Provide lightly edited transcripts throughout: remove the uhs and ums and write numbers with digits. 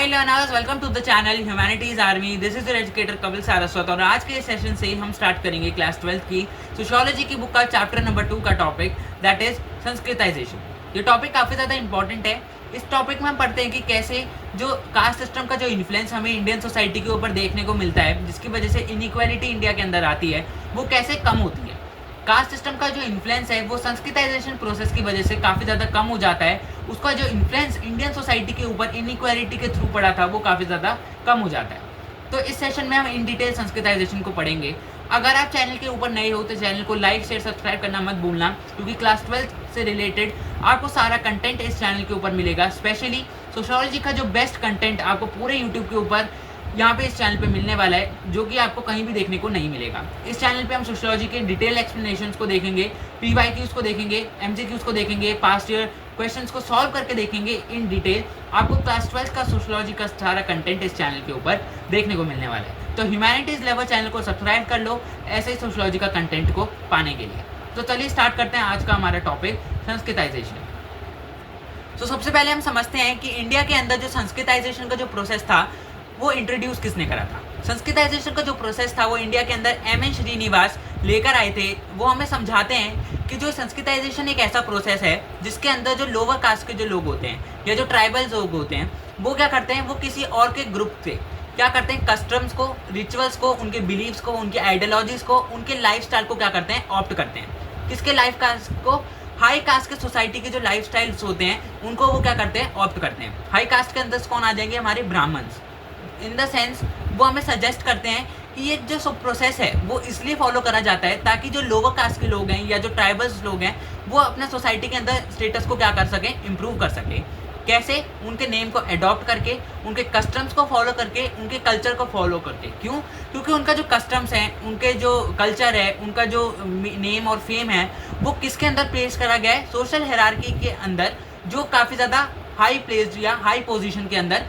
Hi learners, welcome to the channel humanities army. This is your educator Kapil Saraswat और आज के session से हम स्टार्ट करेंगे क्लास 12 की सोशियोलॉजी की बुक का चैप्टर नंबर 2 का टॉपिक, दैट इज संस्कृताइजेशन। ये टॉपिक काफ़ी ज़्यादा इंपॉर्टेंट है। इस टॉपिक में हम पढ़ते हैं कि कैसे जो कास्ट सिस्टम का जो इन्फ्लुएंस हमें इंडियन सोसाइटी के ऊपर देखने को मिलता है, जिसकी वजह से इनइक्वालिटी इंडिया के अंदर आती है, वो कैसे कम होती है। कास्ट सिस्टम का जो इन्फ्लुएंस है वो संस्कृताइजेशन प्रोसेस की वजह से काफ़ी ज़्यादा कम हो जाता है। उसका जो इन्फ्लुएंस इंडियन सोसाइटी के ऊपर इनइक्वालिटी के थ्रू पड़ा था वो काफ़ी ज़्यादा कम हो जाता है। तो इस सेशन में हम इन डिटेल संस्कृताइजेशन को पढ़ेंगे। अगर आप चैनल के ऊपर नए हो तो चैनल को लाइक शेयर सब्सक्राइब करना मत भूलना, क्योंकि क्लास 12 से रिलेटेड आपको सारा कंटेंट इस चैनल के ऊपर मिलेगा। स्पेशली सोशियोलॉजी का जो बेस्ट कंटेंट आपको पूरे यूट्यूब के ऊपर यहाँ पे इस चैनल पे मिलने वाला है, जो कि आपको कहीं भी देखने को नहीं मिलेगा। इस चैनल पे हम सोशियोलॉजी के डिटेल एक्सप्लेनेशंस को देखेंगे, PYQs को देखेंगे, MCQs को देखेंगे, पास्ट ईयर क्वेश्चंस को सॉल्व करके देखेंगे इन डिटेल। आपको क्लास 12 का सोशियोलॉजी का सारा कंटेंट इस चैनल के ऊपर देखने को मिलने वाला है। तो ह्यूमैनिटीज लेवल चैनल को सब्सक्राइब कर लो ऐसे ही सोशियोलॉजी का कंटेंट को पाने के लिए। तो चलिए स्टार्ट करते हैं आज का हमारा टॉपिक, संस्कृताइजेशन। तो सबसे पहले हम समझते हैं कि इंडिया के अंदर जो संस्कृताइजेशन का जो प्रोसेस था वो इंट्रोड्यूस किसने करा था। संस्कृताइजेशन का जो प्रोसेस था वो इंडिया के अंदर M.N. श्रीनिवास लेकर आए थे। वो हमें समझाते हैं कि जो संस्कृताइजेशन एक ऐसा प्रोसेस है जिसके अंदर जो लोअर कास्ट के जो लोग होते हैं या जो ट्राइबल लोग होते हैं वो क्या करते हैं, वो किसी और के ग्रुप से क्या करते हैं, कस्टम्स को, रिचुअल्स को, उनके बिलीव्स को, उनके आइडियोलॉजीज को, उनके लाइफस्टाइल को क्या करते हैं, ऑप्ट करते हैं। किसके लाइफ कास्ट को, हाई कास्ट के सोसाइटी के जो लाइफ स्टाइल्स होते हैं उनको वो क्या करते हैं, ऑप्ट करते हैं। हाई कास्ट के अंदर कौन आ जाएंगे, हमारे ब्राह्मण्स। इन द सेंस वो हमें सजेस्ट करते हैं कि ये जो सब प्रोसेस है वो इसलिए फॉलो करा जाता है ताकि जो लोअर कास्ट के लोग हैं या जो ट्राइबल्स लोग हैं वो अपने सोसाइटी के अंदर स्टेटस को क्या कर सकें, इम्प्रूव कर सकें। कैसे, उनके नेम को अडॉप्ट करके, उनके कस्टम्स को फॉलो करके, उनके कल्चर को फॉलो करके। क्यों? क्योंकि उनका जो कस्टम्स हैं, उनके जो कल्चर है, उनका जो नेम और फेम है वो किसके अंदर प्लेस करा गया है, सोशल हायरार्की के अंदर, जो काफ़ी ज़्यादा हाई प्लेस्ड या हाई पोजीशन के अंदर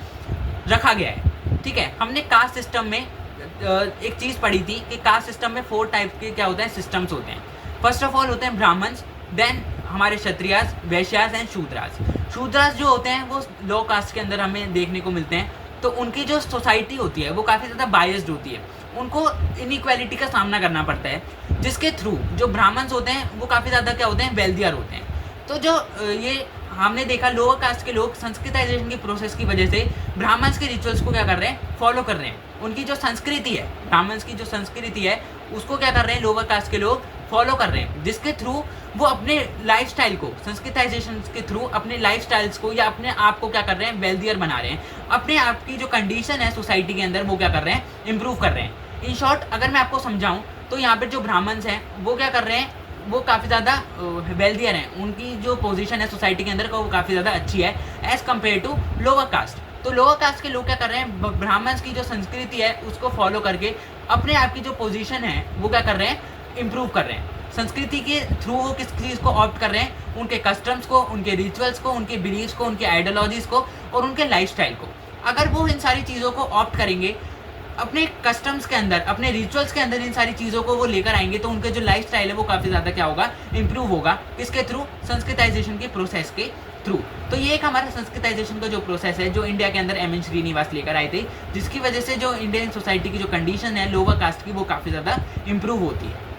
रखा गया है। ठीक है, हमने कास्ट सिस्टम में एक चीज़ पढ़ी थी कि कास्ट सिस्टम में 4 टाइप के क्या होते हैं, सिस्टम्स होते हैं। फर्स्ट ऑफ ऑल होते हैं ब्राह्मण्स, देन हमारे क्षत्रियास, वैश्यास एंड शूद्रास। शूद्रास जो होते हैं वो लो कास्ट के अंदर हमें देखने को मिलते हैं। तो उनकी जो सोसाइटी होती है वो काफ़ी ज़्यादा बायस्ड होती है, उनको इनइक्वालिटी का सामना करना पड़ता है, जिसके थ्रू जो ब्राह्मण्स होते हैं वो काफ़ी ज़्यादा क्या होते हैं, वेल्दियर होते हैं। तो जो ये हमने देखा लोअर कास्ट के लोग संस्कृताइजेशन की प्रोसेस की वजह से ब्राह्मण्स के रिचुअल्स को क्या कर रहे हैं, फॉलो कर रहे हैं। उनकी जो संस्कृति है, ब्राह्मण्स की जो संस्कृति है उसको क्या कर रहे हैं, लोअर कास्ट के लोग फॉलो कर रहे हैं, जिसके थ्रू वो अपने लाइफस्टाइल को, संस्कृताइजेशन के थ्रू अपने लाइफस्टाइल्स को या अपने आप को क्या कर रहे हैं, वेल्दियर बना रहे हैं। अपने आप की जो कंडीशन है सोसाइटी के अंदर वो क्या कर रहे हैं, इम्प्रूव कर रहे हैं। इन शॉर्ट अगर मैं आपको समझाऊँ तो यहाँ पर जो ब्राह्मण्स हैं वो क्या कर रहे हैं, वो काफ़ी ज़्यादा वेल्दियर हैं। उनकी जो पोजीशन है सोसाइटी के अंदर का वो काफ़ी ज़्यादा अच्छी है as compare to lower caste. तो लोअर कास्ट के लोग क्या कर रहे हैं, ब्राह्मण्स की जो संस्कृति है उसको फॉलो करके अपने आप की जो पोजीशन है वो क्या कर रहे हैं, इम्प्रूव कर रहे हैं। संस्कृति के थ्रू वो किस चीज़ को ऑप्ट कर रहे हैं, उनके कस्टम्स को, उनके रिचुअल्स को, उनके बिलीव्स को, उनके आइडियोलॉजीज़ को और उनके लाइफस्टाइल को। अगर वो इन सारी चीज़ों को ऑप्ट करेंगे, अपने कस्टम्स के अंदर, अपने रिचुअल्स के अंदर इन सारी चीज़ों को वो लेकर आएंगे, तो उनका जो लाइफस्टाइल है वो काफ़ी ज़्यादा क्या होगा, इम्प्रूव होगा। इसके थ्रू, संस्कृताइजेशन के प्रोसेस के थ्रू। तो ये एक हमारा संस्कृताइजेशन का जो प्रोसेस है जो इंडिया के अंदर M.N. श्रीनिवास लेकर आए थे, जिसकी वजह से जो इंडियन सोसाइटी की जो कंडीशन है लोअर कास्ट की वो काफ़ी ज़्यादा इम्प्रूव होती है।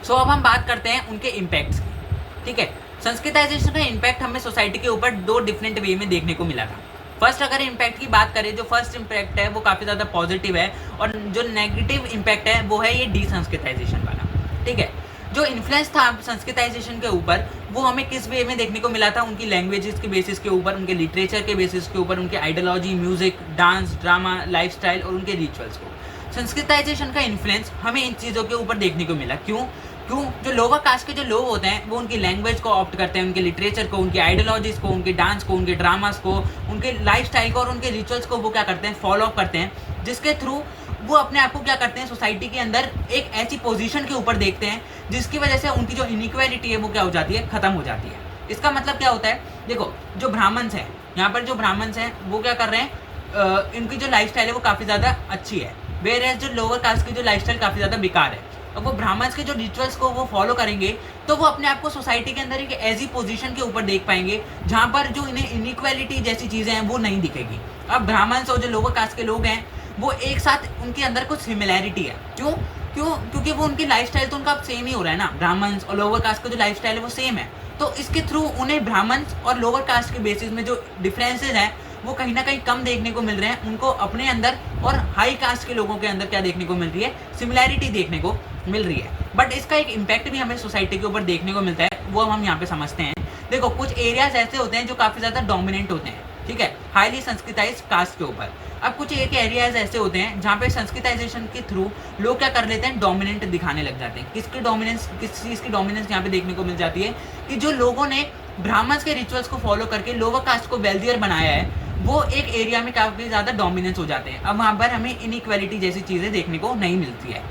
सो अब हम बात करते हैं उनके इम्पैक्ट्स की। ठीक है, संस्कृताइजेशन का इम्पैक्ट हमें सोसाइटी के ऊपर 2 डिफरेंट वे में देखने को मिला था। फर्स्ट अगर इम्पैक्ट की बात करें, जो फर्स्ट इम्पैक्ट है वो काफ़ी ज़्यादा पॉजिटिव है, और जो नेगेटिव इम्पैक्ट है वो है ये डिसंस्कृताइजेशन वाला। ठीक है, जो इन्फ्लुएंस था संस्कृताइजेशन के ऊपर वो हमें किस वे में देखने को मिला था, उनकी लैंग्वेजेस के बेसिस के ऊपर, उनके लिटरेचर के बेसिस के ऊपर, उनके ideology, music, dance, drama, lifestyle और उनके रिचुअल्स को। संस्कृताइजेशन का इन्फ्लुएंस हमें इन चीज़ों के ऊपर देखने को मिला। क्यों? जो लोअर कास्ट के जो लोग होते हैं वो उनकी लैंग्वेज को ऑप्ट करते हैं, उनके लिटरेचर को, उनकी आइडियोलॉजीज़ को, उनके डांस को, उनके ड्रामास को, उनके लाइफस्टाइल को और उनके रिचुअल्स को वो क्या करते हैं, फॉलो अप करते हैं, जिसके थ्रू वो अपने आप को क्या करते हैं, सोसाइटी के अंदर एक ऐसी पोजीशन के ऊपर देखते हैं जिसकी वजह से उनकी जो इनइक्वालिटी है वो क्या हो जाती है, ख़त्म हो जाती है। इसका मतलब क्या होता है, देखो जो ब्राह्मण्स हैं, यहाँ पर जो ब्राह्मण्स हैं वो क्या कर रहे हैं, इनकी जो लाइफस्टाइल है वो काफ़ी ज़्यादा अच्छी है, वेयर एज जो लोअर कास्ट की जो लाइफस्टाइल काफ़ी ज़्यादा बेकार है। और वो ब्राह्मण्स के जो रिचुअल्स को वो फॉलो करेंगे तो वो अपने आप को सोसाइटी के अंदर एक ऐसी पोजीशन के ऊपर देख पाएंगे जहाँ पर जो इन्हें इनइक्वालिटी जैसी चीज़ें हैं वो नहीं दिखेगी। अब ब्राह्मण्स और जो लोअर कास्ट के लोग हैं वो एक साथ उनके अंदर कुछ सिमिलैरिटी है। क्यों क्यों क्योंकि वो उनकी लाइफस्टाइल तो उनका सेम ही हो रहा है ना, ब्राह्मण्स और लोअर कास्ट का जो लाइफस्टाइल है वो सेम है। तो इसके थ्रू उन्हें ब्राह्मण्स और लोअर कास्ट के बेसिस में जो डिफरेंसेस हैं वो कहीं ना कहीं कम देखने को मिल रहे हैं उनको अपने अंदर, और हाई कास्ट के लोगों के अंदर क्या देखने को मिल रही है, सिमिलैरिटी देखने को मिल रही है। बट इसका एक इम्पैक्ट भी हमें सोसाइटी के ऊपर देखने को मिलता है, वो हम यहाँ पे समझते हैं। देखो कुछ एरियाज ऐसे होते हैं जो काफ़ी ज़्यादा डोमिनेंट होते हैं, ठीक है, हाईली संस्कृताइज कास्ट के ऊपर। अब कुछ एक एरियाज ऐसे होते हैं जहाँ पे संस्कृताइजेशन के थ्रू लोग क्या कर लेते हैं, डोमिनेंट दिखाने लग जाते हैं। किसकी डोमिनेंस, किस चीज़ की डोमिनेंस यहाँ पे देखने को मिल जाती है कि जो लोगों ने ब्राह्मण्स के रिचुअल्स को फॉलो करके लोअर कास्ट को वेल्दियर बनाया है वो एक एरिया में काफ़ी ज़्यादा डोमिनेंस हो जाते हैं। अब वहाँ पर हमें इनइक्वालिटी जैसी चीज़ें देखने को नहीं मिलती है।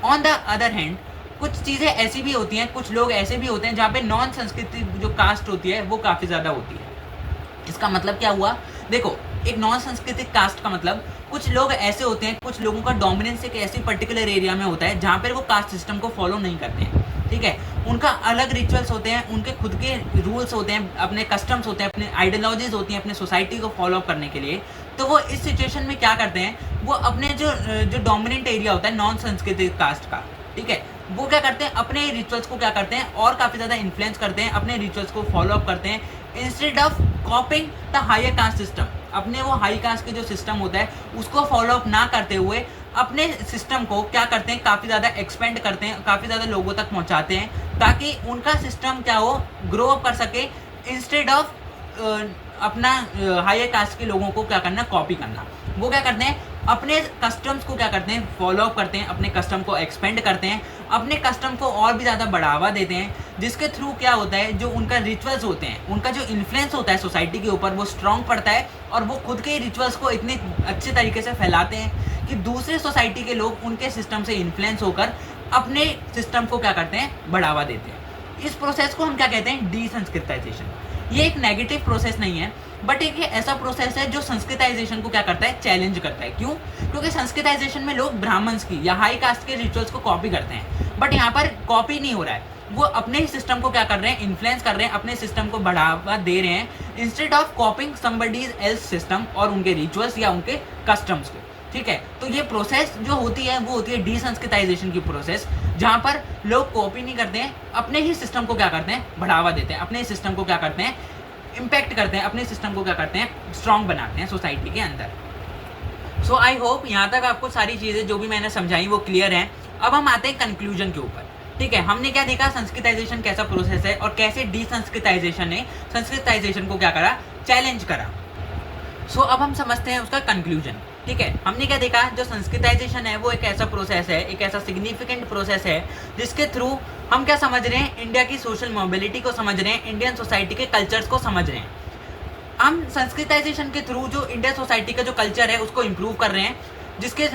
ऑन द अदर हैंड कुछ चीज़ें ऐसी भी होती हैं, कुछ लोग ऐसे भी होते हैं जहाँ पे नॉन संस्कृति जो कास्ट होती है वो काफ़ी ज़्यादा होती है। इसका मतलब क्या हुआ, देखो एक नॉन सांस्कृतिक कास्ट का मतलब कुछ लोग ऐसे होते हैं, कुछ लोगों का डोमिनेंस एक ऐसी पर्टिकुलर एरिया में होता है जहाँ पर वो कास्ट सिस्टम को फॉलो नहीं करते हैं, ठीक है। उनका अलग रिचुअल्स होते हैं, उनके खुद के रूल्स होते हैं, अपने कस्टम्स होते हैं, अपने आइडियोलॉजीज होती हैं अपने सोसाइटी को फॉलो अप करने के लिए। तो वो इस सिचुएशन में क्या करते हैं, वो अपने जो डोमिनेंट एरिया होता है नॉन सांस्कृतिक कास्ट का, ठीक है, वो क्या करते हैं, अपने रिचुअल्स को क्या करते हैं और काफ़ी ज़्यादा इन्फ्लुएंस करते हैं, अपने रिचुअल्स को फॉलो अप करते हैं instead of copying the higher caste system. अपने वो हाई कास्ट के जो सिस्टम होता है उसको फॉलो अप ना करते हुए अपने सिस्टम को क्या करते हैं, काफ़ी ज़्यादा एक्सपेंड करते हैं, काफ़ी ज़्यादा लोगों तक पहुंचाते हैं ताकि उनका सिस्टम क्या हो, ग्रो अप कर सके इंस्टेड ऑफ अपना हायर कास्ट के लोगों को क्या करना, कॉपी करना। वो क्या करते हैं, अपने कस्टम्स को क्या करते हैं, फॉलो अप करते हैं, अपने कस्टम को एक्सपेंड करते हैं, अपने कस्टम को और भी ज़्यादा बढ़ावा देते हैं, जिसके थ्रू क्या होता है, जो उनका रिचुअल्स होते हैं, उनका जो इन्फ्लुएंस होता है सोसाइटी के ऊपर वो स्ट्रॉन्ग पड़ता है, और वो खुद के रिचुअल्स को इतने अच्छे तरीके से फैलाते हैं कि दूसरे सोसाइटी के लोग उनके सिस्टम से इन्फ्लुएंस होकर अपने सिस्टम को क्या करते हैं, बढ़ावा देते हैं। इस प्रोसेस को हम क्या कहते हैं, डीसंस्कृताइजेशन। ये एक नेगेटिव प्रोसेस नहीं है, बट एक ऐसा प्रोसेस है जो संस्कृताइजेशन को क्या करता है, चैलेंज करता है। क्यों? क्योंकि संस्कृताइजेशन में लोग ब्राह्मण्स की या हाई कास्ट के रिचुअल्स को कॉपी करते हैं, बट यहाँ पर कॉपी नहीं हो रहा है, वो अपने ही सिस्टम को क्या कर रहे हैं, इन्फ्लुएंस कर रहे हैं, अपने सिस्टम को बढ़ावा दे रहे हैं instead of कॉपिंग somebody's else system और उनके रिचुअल्स या उनके कस्टम्स को, ठीक है। तो ये प्रोसेस जो होती है वो होती है डीसंस्कृताइजेशन की प्रोसेस, जहाँ पर लोग कॉपी नहीं करते हैं, अपने ही सिस्टम को क्या करते हैं, बढ़ावा देते हैं, अपने ही सिस्टम को क्या करते हैं, इम्पैक्ट करते हैं, अपने सिस्टम को क्या करते हैं, स्ट्रॉन्ग बनाते हैं सोसाइटी के अंदर। सो आई होप यहाँ तक आपको सारी चीज़ें जो भी मैंने समझाई वो क्लियर हैं। अब हम आते हैं कंक्लूजन के ऊपर, ठीक है। हमने क्या देखा, संस्कृताइजेशन कैसा प्रोसेस है और कैसे डीसंस्कृताइजेशन ने संस्कृताइजेशन को क्या करा, चैलेंज करा। सो अब हम समझते हैं उसका कंक्लूजन, ठीक है। हमने क्या देखा, जो संस्कृताइजेशन है वो एक ऐसा प्रोसेस है, एक ऐसा सिग्निफिकेंट प्रोसेस है जिसके थ्रू हम क्या समझ रहे हैं, इंडिया की सोशल मोबिलिटी को समझ रहे हैं, इंडियन सोसाइटी के कल्चर्स को समझ रहे हैं। हम संस्कृताइजेशन के थ्रू जो इंडियन सोसाइटी का जो कल्चर है उसको इम्प्रूव कर रहे हैं, जिसके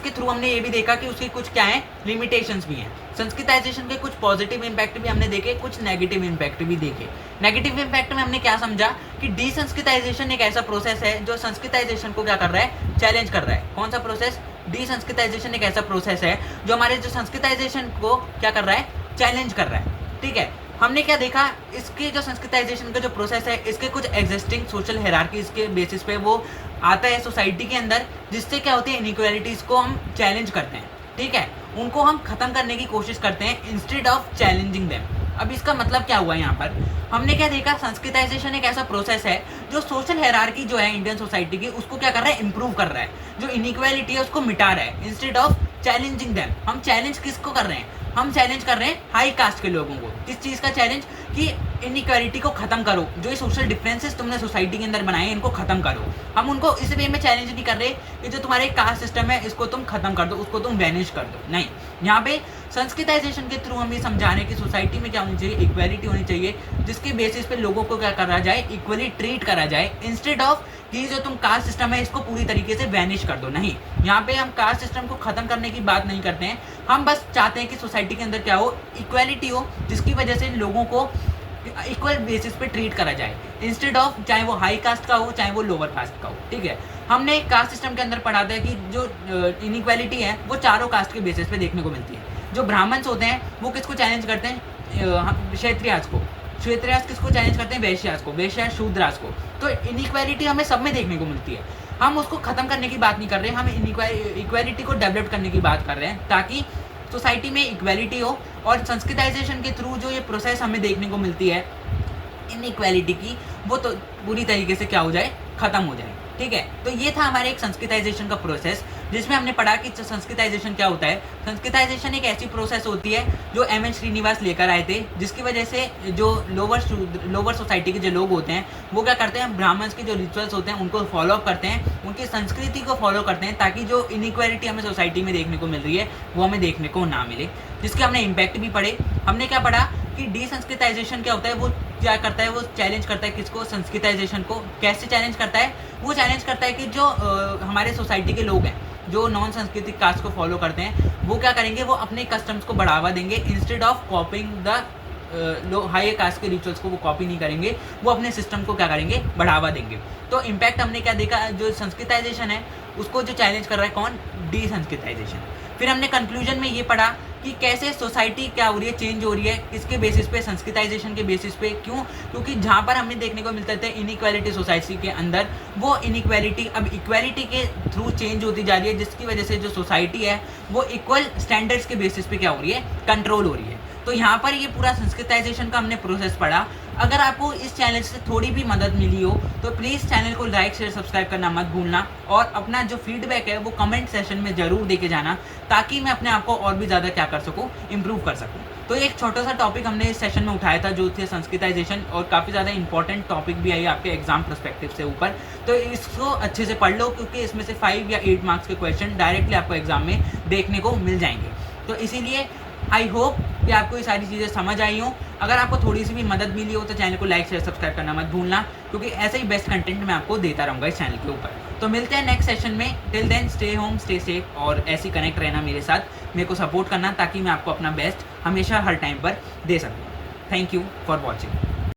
थ्रू हमने ये भी देखा कि उसकी कुछ क्या है, लिमिटेशंस भी हैं। संस्कृताइजेशन के कुछ पॉजिटिव इम्पैक्ट भी हमने देखे, कुछ नेगेटिव इम्पैक्ट भी देखे। नेगेटिव इम्पैक्ट में हमने क्या समझा कि डीसंस्कृताइजेशन एक ऐसा प्रोसेस है जो संस्कृताइजेशन को क्या कर रहा है, चैलेंज कर रहा है। कौन सा प्रोसेस, डीसंस्कृताइजेशन एक ऐसा प्रोसेस है जो हमारे जो संस्कृताइजेशन को क्या कर रहा है, चैलेंज कर रहा है, ठीक है। हमने क्या देखा, इसके जो संस्कृताइजेशन का जो प्रोसेस है इसके कुछ एग्जिस्टिंग सोशल हायरार्कीज के बेसिस पे वो आता है सोसाइटी के अंदर, जिससे क्या होती है, इनइक्वालिटीज़ को हम चैलेंज करते हैं, ठीक है, उनको हम ख़त्म करने की कोशिश करते हैं इंस्टेड ऑफ चैलेंजिंग देम। अब इसका मतलब क्या हुआ यहाँ पर, हमने क्या देखा, संस्कृताइजेशन एक ऐसा प्रोसेस है जो सोशल हायरार्की जो है इंडियन सोसाइटी की उसको क्या कर रहा है, इंप्रूव कर रहा है, जो इनइक्वालिटी है उसको मिटा रहा है इंस्टेड ऑफ चैलेंजिंग देम। हम चैलेंज किसको कर रहे हैं, हम चैलेंज कर रहे हैं हाई कास्ट के लोगों को। किस चीज़ का चैलेंज, कि इनइक्वालिटी को ख़त्म करो, जो ये सोशल डिफरेंसेस तुमने सोसाइटी के अंदर बनाए हैं इनको ख़त्म करो। हम उनको इस वे में चैलेंज नहीं कर रहे कि जो तुम्हारे कास्ट सिस्टम है इसको तुम ख़त्म कर दो, उसको तुम वैनिश कर दो, नहीं। यहाँ पे संस्कृताइजेशन के थ्रू हम ये समझा रहे हैं कि सोसाइटी में क्या होनी चाहिए, इक्वालिटी होनी चाहिए, जिसके बेसिस पे लोगों को क्या करा जाए, इक्वली ट्रीट करा जाए इंस्टेड ऑफ कि जो तुम कास्ट सिस्टम है इसको पूरी तरीके से वैनिश कर दो, नहीं। यहाँ पे हम कास्ट सिस्टम को ख़त्म करने की बात नहीं करते हैं, हम बस चाहते हैं कि सोसाइटी के अंदर क्या हो, इक्वालिटी हो, जिसकी वजह से लोगों को इक्वल बेसिस पे ट्रीट करा जाए इंस्टेड ऑफ चाहे वो हाई कास्ट का हो चाहे वो लोअर कास्ट का हो, ठीक है। हमने कास्ट सिस्टम के अंदर पढ़ा था कि जो इनइक्वालिटी है वो चारों कास्ट के बेसिस पे देखने को मिलती है। जो ब्राह्मण्स होते हैं वो किसको चैलेंज करते हैं, क्षत्रियास को, क्षत्रियास किसको चैलेंज करते हैं, वैश्यास को, वैश्य शूद्रास को। तो इनइक्वालिटी हमें सब में देखने को मिलती है। हम उसको खत्म करने की बात नहीं कर रहे हैं, हम इक्वालिटी को डेवलप करने की बात कर रहे हैं ताकि सोसाइटी में इक्वालिटी हो। और संस्कृताइजेशन के थ्रू जो ये प्रोसेस हमें देखने को मिलती है इनइक्वालिटी की, वो तो पूरी तरीके से क्या हो जाए, खत्म हो जाए। ठीक है, तो ये था हमारे एक संस्कृताइजेशन का प्रोसेस, जिसमें हमने पढ़ा कि संस्कृताइजेशन क्या होता है। संस्कृताइजेशन एक ऐसी प्रोसेस होती है जो एम.एन. श्रीनिवास लेकर आए थे, जिसकी वजह से जो लोअर सोसाइटी के जो लोग होते हैं वो क्या करते हैं, ब्राह्मण्स के जो रिचुअल्स होते हैं उनको फॉलो अप करते हैं, उनकी संस्कृति को फॉलो करते हैं, ताकि जो इनइक्वालिटी हमें सोसाइटी में देखने को मिल रही है वो हमें देखने को ना मिले, जिसके हमने इम्पैक्ट भी पढ़े। हमने क्या पढ़ा कि डिसंस्कृताइजेशन क्या होता है, वो क्या करता है, वो चैलेंज करता है किसको, संस्कृताइजेशन को। कैसे चैलेंज करता है, वो चैलेंज करता है कि जो हमारे सोसाइटी के लोग हैं जो नॉन सांस्कृतिक कास्ट को फॉलो करते हैं, वो क्या करेंगे, वो अपने कस्टम्स को बढ़ावा देंगे। Instead of copying the higher caste के रिचुअल्स को वो कॉपी नहीं करेंगे, वो अपने सिस्टम को क्या करेंगे, बढ़ावा देंगे। तो इम्पैक्ट हमने क्या देखा, जो संस्कृताइजेशन है उसको जो चैलेंज कर रहा है कौन, डिसंस्कृताइजेशन। फिर हमने कंक्लूजन में ये पढ़ा कि कैसे सोसाइटी क्या हो रही है, चेंज हो रही है, किसके बेसिस पे, संस्कृताइजेशन के बेसिस पे। क्यों, क्योंकि जहाँ पर हमें देखने को मिलता है इनइक्वालिटी सोसाइटी के अंदर, वो इनइक्वालिटी अब इक्वालिटी के थ्रू चेंज होती जा रही है, जिसकी वजह से जो सोसाइटी है वो इक्वल स्टैंडर्ड्स के बेसिस पे क्या हो रही है, कंट्रोल हो रही है। तो यहाँ पर ये पूरा संस्कृताइजेशन का हमने प्रोसेस पढ़ा। अगर आपको इस चैनल से थोड़ी भी मदद मिली हो तो प्लीज़ चैनल को लाइक शेयर सब्सक्राइब करना मत भूलना, और अपना जो फीडबैक है वो कमेंट सेशन में ज़रूर देके जाना, ताकि मैं अपने आप को और भी ज़्यादा क्या कर सकूँ, इम्प्रूव कर सकूँ। तो एक छोटा सा टॉपिक हमने इस सेशन में उठाया था जो थे संस्कृताइजेशन, और काफ़ी ज़्यादा इंपॉर्टेंट टॉपिक भी आई आपके एग्जाम पर्सपेक्टिव से ऊपर। तो इसको अच्छे से पढ़ लो, क्योंकि इसमें से 5 या 8 मार्क्स के क्वेश्चन डायरेक्टली आपको एग्जाम में देखने को मिल जाएंगे। तो इसीलिए आई होप कि आपको ये सारी चीज़ें समझ आई हों। अगर आपको थोड़ी सी भी मदद मिली हो तो चैनल को लाइक शेयर सब्सक्राइब करना मत भूलना, क्योंकि ऐसे ही बेस्ट कंटेंट मैं आपको देता रहूँगा इस चैनल के ऊपर। तो मिलते हैं नेक्स्ट सेशन में। Till then stay home, stay safe, और ऐसे ही कनेक्ट रहना मेरे साथ, मेरे को सपोर्ट करना, ताकि मैं आपको अपना बेस्ट हमेशा हर टाइम पर दे सकूँ। Thank you for watching.